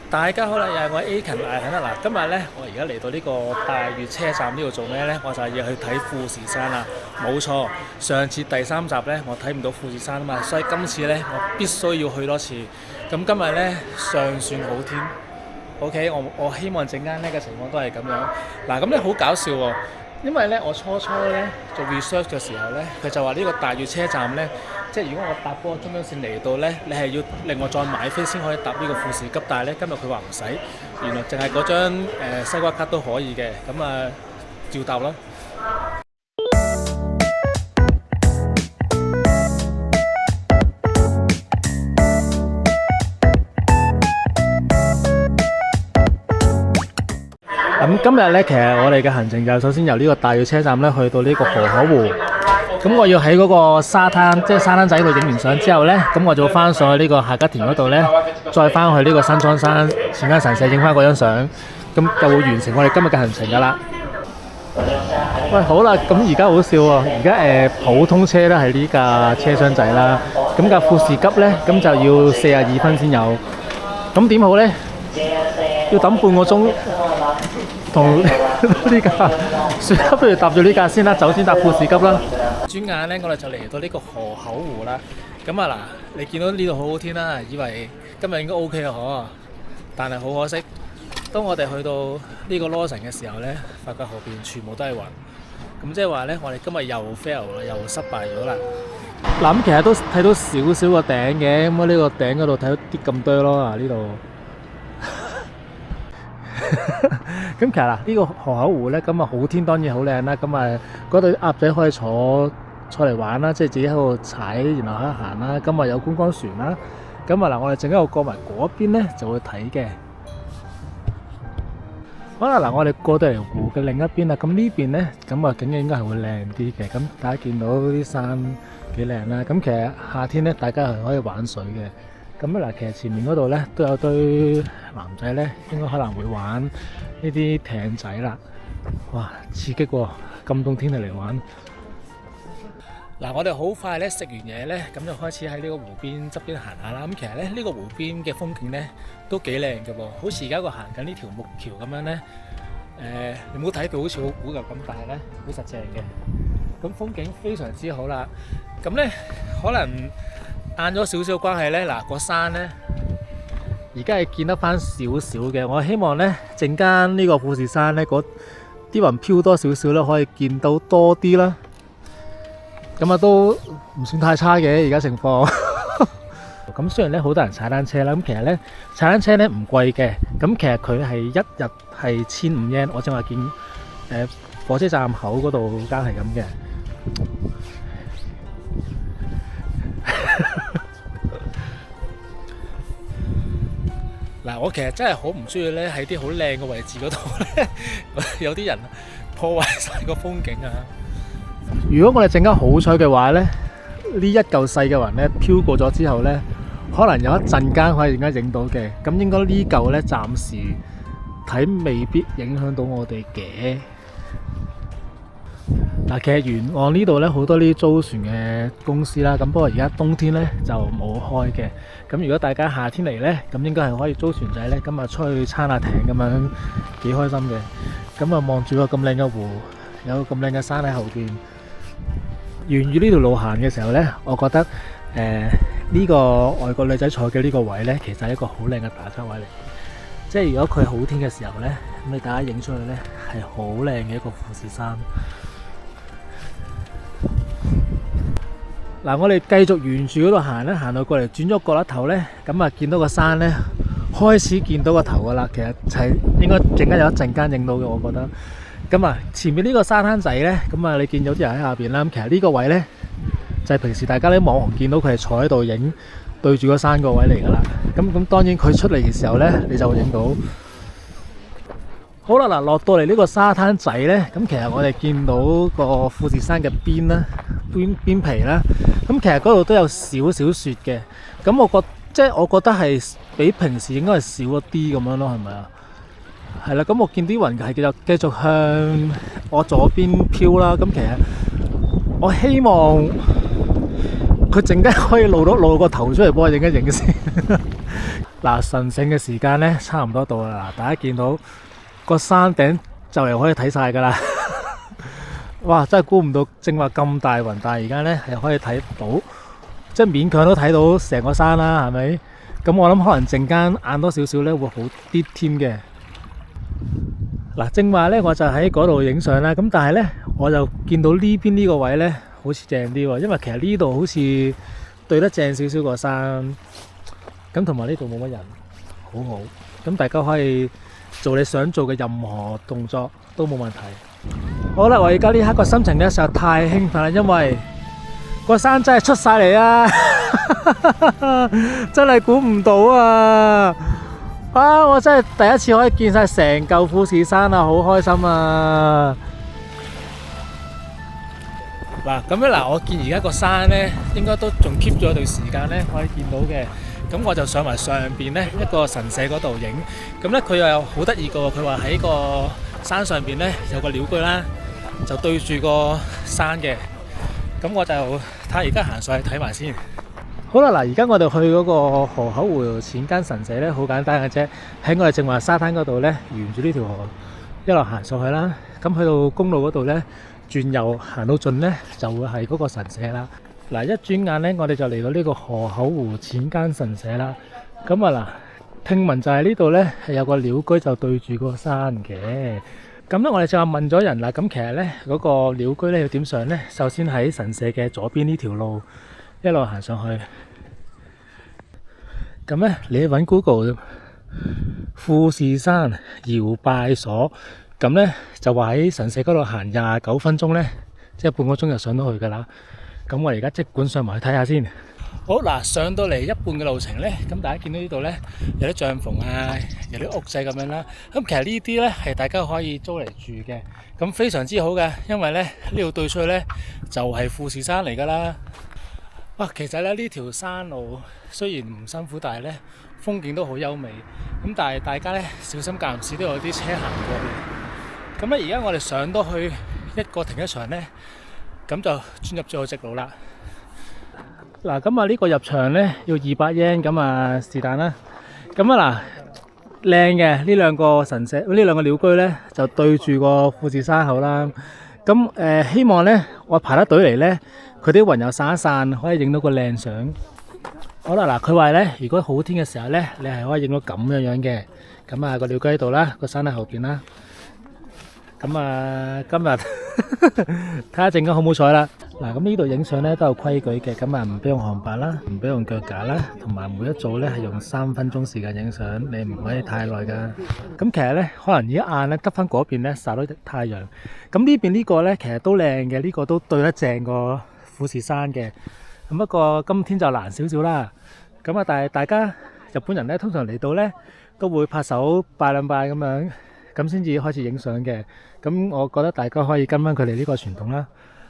大家好啦，又係我 A 勤艾肯啦。嗱，今日咧，我而家嚟到呢個大嶼車站呢度做咩咧？我就係要去睇富士山啦。冇錯，上次第3集咧，我睇唔到富士山啊嘛，所以今次咧，我必須要去多次。咁今日咧，尚算好天。OK，我希望陣間呢個情況都係咁樣。嗱，咁咧好搞笑喎，因為咧我初咧做 research 嘅時候咧，佢就話呢個大嶼車站咧。即係如果我搭嗰個中央線嚟到呢，你係要另外再買飛先可以搭呢個富士急，但係呢，今日佢話唔使，原來淨係嗰張西瓜卡都可以嘅，咁啊照搭啦。咁今日呢，其實我哋嘅行程就首先由呢個大嶼車站呢去到呢個河口湖。咁我要喺嗰個沙灘，即係沙灘仔度影完相之後呢，咁我就翻上去呢個夏吉田嗰度呢，再翻去呢個新莊山前間神社影翻嗰張相，咁就會完成我哋今日嘅行程噶啦。喂，好啦，咁而家好笑喎，而家普通車呢係呢架車廂仔啦，咁架富士急呢，咁就要42分先有，咁點好呢？要等半個鐘。同呢架算啦，不如搭咗呢架先啦，走先搭富士急啦。轉眼咧，我哋就嚟到呢個河口湖啦。咁啊嗱，你見到呢度好好天啦，以為今日應該 OK 啊，嗬。但係好可惜，當我哋去到呢個羅城嘅時候咧，發覺後邊全部都係雲。咁即係話咧，我哋今日又 fail 啦，又失敗咗啦。嗱，咁其實都睇到少少個頂嘅，咁啊呢個頂嗰度睇到啲咁多咯啊呢度。咁其實嗱，呢個河口湖咧，咁啊好天當然好靚啦，咁啊嗰對鴨仔可以坐嚟玩啦，即係自己喺度踩，然後喺度行啦，咁啊有觀光船啦，咁啊嗱，我哋陣間又過埋嗰邊咧就會睇嘅。好啦，嗱，我哋過到嚟湖嘅另一邊啦，咁呢邊咧，咁啊景應該係會靚啲嘅，咁大家見到啲山幾靚啦，咁其實夏天咧，大家係可以玩水嘅。咁嗱，其實前面嗰度咧都有堆男仔咧，應該可能會玩呢啲艇仔啦。哇，刺激喎！咁凍天氣嚟玩。嗱，我哋好快咧食完嘢咧，咁就開始喺呢個湖邊側邊行下啦。咁其實咧呢個湖邊嘅風景咧都幾靚嘅喎，好似而家個行緊呢條木橋咁樣咧。你冇睇到好似好古舊咁，但係咧好實淨嘅。咁風景非常之好啦。咁咧可能晏咗少少關係咧，嗱個山咧，而家係見得翻少少嘅。我希望咧陣間呢個富士山咧，嗰啲雲飄多少少咧，可以見到多啲啦。咁啊都唔算太差嘅而家情況。咁雖然咧好多人踩單車啦，咁其實咧踩單車咧唔貴嘅。咁其實佢係一日係1500 yen，我正話見火車站口嗰度間係咁嘅。嗱，我其實真係好唔中意咧喺啲好靚嘅位置嗰度咧，有啲人破壞晒個風景啊！如果我哋陣間好彩嘅話咧，呢一嚿細嘅雲咧飄過咗之後咧，可能有一陣間可以陣間影到嘅，咁應該呢嚿咧暫時睇未必影響到我哋嘅。嗱，其實沿岸呢度咧好多呢啲租船嘅公司啦，咁不過而家冬天咧就冇開嘅。咁如果大家夏天嚟咧，咁應該係可以租船仔咧，咁啊出去撐下艇咁樣，幾開心嘅。咁啊望住個咁靚嘅湖，有咁靚嘅山喺後邊，沿住呢條路行嘅時候咧，我覺得呢個外國女仔坐嘅呢個位咧，其實係一個好靚嘅打卡位嚟。即係如果佢好天嘅時候咧，咁你大家影出去咧係好靚嘅一個富士山。嗱，我哋繼續沿住嗰度行咧，行到過嚟轉咗角落頭咧，咁啊見到個山咧，開始見到個頭噶啦。其實係應該陣間有一陣間影到嘅，我覺得。咁啊，前面呢個沙灘仔咧，咁啊你見有啲人喺下邊啦。咁其實呢個位咧，就係平時大家啲網紅見到佢係坐喺度影，對住個山個位嚟噶啦。咁當然佢出嚟嘅時候咧，你就會影到。好啦，嗱落到嚟呢個沙灘仔咧，咁其實我哋見到個富士山嘅邊啦，邊皮啦，咁其實嗰度都有少少雪嘅，咁我覺得係比平時應該係少一啲咁樣咯，係咪啊？係啦，咁我見啲雲係繼續向我左邊飄啦，咁其實我希望佢陣間可以露個頭出嚟幫我影一影先。嗱，神聖嘅時間咧差唔多到啦，嗱，大家見到個山頂就嚟可以睇晒噶啦。哇！真係估唔到，正話咁大雲，但係而家咧係可以睇到，即係勉強都睇到成個山啦，係咪？咁我諗可能陣間晏多少少咧會好啲添嘅。嗱，正話咧我就喺嗰度影相啦，咁但係咧我就見到呢邊呢個位咧好似正啲喎，因為其實呢度好似對得正少少個山，咁同埋呢度冇乜人，好好。咁大家可以做你想做嘅任何動作都冇問題。好啦，我而家呢刻個心情咧實在太興奮啦，因為個山真係出晒嚟啊！真係估唔到啊！我真係第一次可以見晒成嚿富士山啊，好開心啊！嗱，咁樣嗱，我見而家個山咧，應該都仲 keep 咗一段時間咧，可以見到嘅。咁我就上埋上邊咧一個神社嗰度影。咁咧佢又有好得意個，佢話喺個山上邊咧有個鳥居啦，就對住個山嘅。咁我就睇下而家行上去睇埋先。好啦，嗱，而家我哋去嗰個河口湖淺間神社咧，好簡單嘅啫。喺我哋正話沙灘嗰度咧，沿住呢條河一路行上去啦。咁去到公路嗰度咧，轉右行到盡咧，就會係嗰個神社啦。嗱，一轉眼咧，我哋就嚟到呢個河口湖淺間神社啦。咁啊嗱，聽聞就係呢度咧係有個鳥居就對住個山嘅。咁咧，我哋就問咗人啦。咁其實咧嗰個鳥居咧要點上咧？首先喺神社嘅左邊呢條路一路行上去。咁咧，你揾 Google 富士山遙拜所，咁咧就話喺神社嗰度行29分鐘咧，即係半個鐘就上到去噶啦。咁我哋而家即管上埋去睇下先。好嗱，上到嚟一半嘅路程咧，咁大家見到呢度咧有啲帳篷啊，有啲屋仔咁樣啦。咁其實呢啲咧係大家可以租嚟住嘅，咁非常之好嘅，因為咧呢度對出去咧就係富士山嚟噶啦。哇，其實咧呢條山路雖然唔辛苦，但係咧風景都好優美。咁但係大家咧小心間唔時都有啲車行過嘅。咁咧而家我哋上到去一個停車場咧，咁就轉入咗直路啦。嗱，咁啊呢個入場咧要200 yen，咁啊是但啦。咁啊嗱，靚嘅呢兩個神社，呢兩個鳥居咧就對住個富士山口啦。咁希望咧我排得隊嚟咧，佢啲雲又散一散，可以影到個靚相。好啦，嗱，佢話咧，如果好天嘅時候咧，你係可以影到咁樣樣嘅。咁啊個鳥居喺度啦，個山喺後邊啦。咁啊今日睇下陣間好唔好彩啦。嗱，咁呢度影相咧都有規矩嘅，咁啊唔俾用航拍啦，唔俾用腳架啦，同埋每一組咧係用3分鐘時間影相，你唔可以太耐噶。咁其實咧，可能而家晏咧得翻嗰邊咧曬到太陽。咁呢邊呢個咧其實都靚嘅，呢個都對得正個富士山嘅。咁不過今天就難少少啦。咁啊，但係大家日本人咧通常嚟到咧都會拍手拜兩拜咁樣，咁先至開始影相嘅。咁我覺得大家可以跟翻佢哋呢個傳統啦。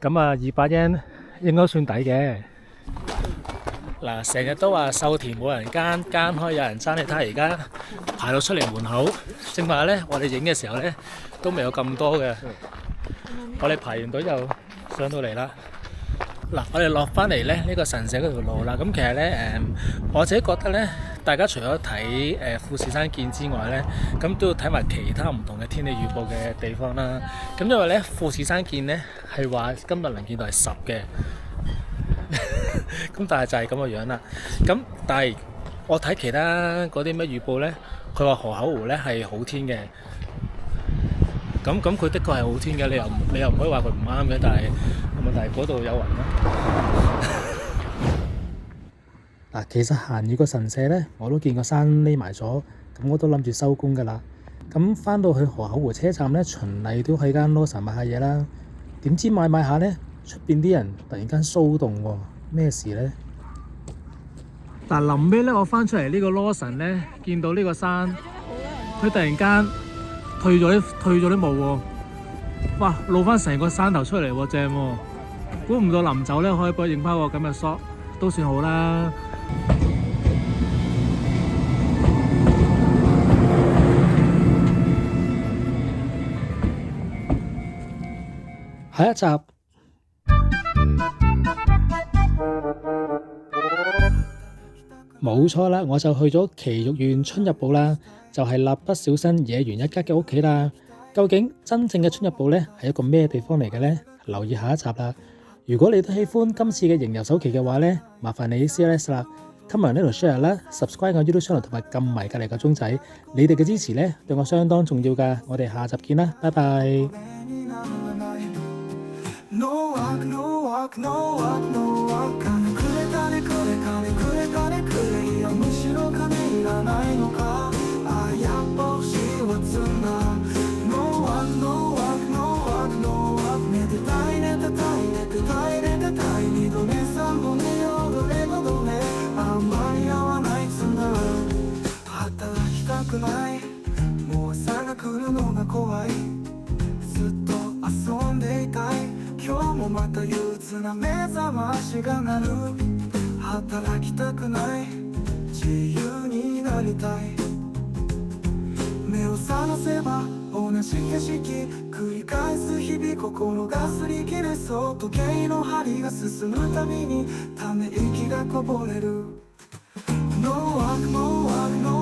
咁啊，200 yen應該算抵嘅。嗱，成日都話秀田冇人耕，耕開有人爭。你睇下而家排到出嚟門口，正話咧，我哋影嘅時候咧都未有咁多嘅。我哋排完隊就上到嚟啦。嗱，我哋落翻嚟咧呢個神社嗰條路啦。咁其實咧我自己覺得咧，大家除咗睇富士山見之外咧，咁都要睇埋其他唔同嘅天氣預報嘅地方啦。咁因為咧富士山見咧係話今日能見度係10嘅，咁但係就係咁嘅樣啦。咁但係我睇其他嗰啲咩預報咧，佢話河口湖咧係好天嘅。咁佢的確係好天嘅，你又唔可以話佢唔啱嘅，但係問題嗰度有雲啦。嗱，其實行完個神社咧，我都見個山匿埋咗，咁我都諗住收工噶啦。咁翻到去河口湖車站咧，循例都喺間 Lawson 買下嘢啦。點知買下咧，出邊啲人突然間騷動喎，咩事咧？嗱，臨尾咧，我翻出嚟呢個 Lawson 咧，見到呢個山，佢突然間退咗啲霧喎，哇！露翻成個山頭出嚟喎，正喎！估唔到臨走咧，可以幫我影翻個咁嘅 shot，都算好啦。下一集。冇錯啦，我就去咗埼玉縣春日部啦，就係蠟筆小新野原一家嘅屋企啦。究竟真正嘅春日部呢係一個咩地方嚟嘅呢？留意下一集啦。如果你都喜歡今次嘅營遊首期嘅話呢，麻煩你 CLS 啦，今日呢度 share 啦 ，subscribe 我 YouTube channel 同埋撳埋隔離個鐘仔，你哋嘅支持呢對我相當重要㗎。我哋下集見啦，拜拜。No work, no work, no work, no work 金くれ金くれ金くれ金くれいやむしろ金いらないのかあやっぱ欲しいはつんだ No work, no work, no work, no work 寝てたい寝てたい寝てたい寝てたい二度寝三度寝踊れ五度寝あんまり合わないつんだ働きたくないもう朝が来るのが怖いずっと遊んでいたい今日もまた憂鬱な目覚ましが鳴る働きたくない自由になりたい目を覚ませば同じ景色繰り返す日々心が擦り切れそう時計の針が進むたびにため息がこぼれる No work, no work, no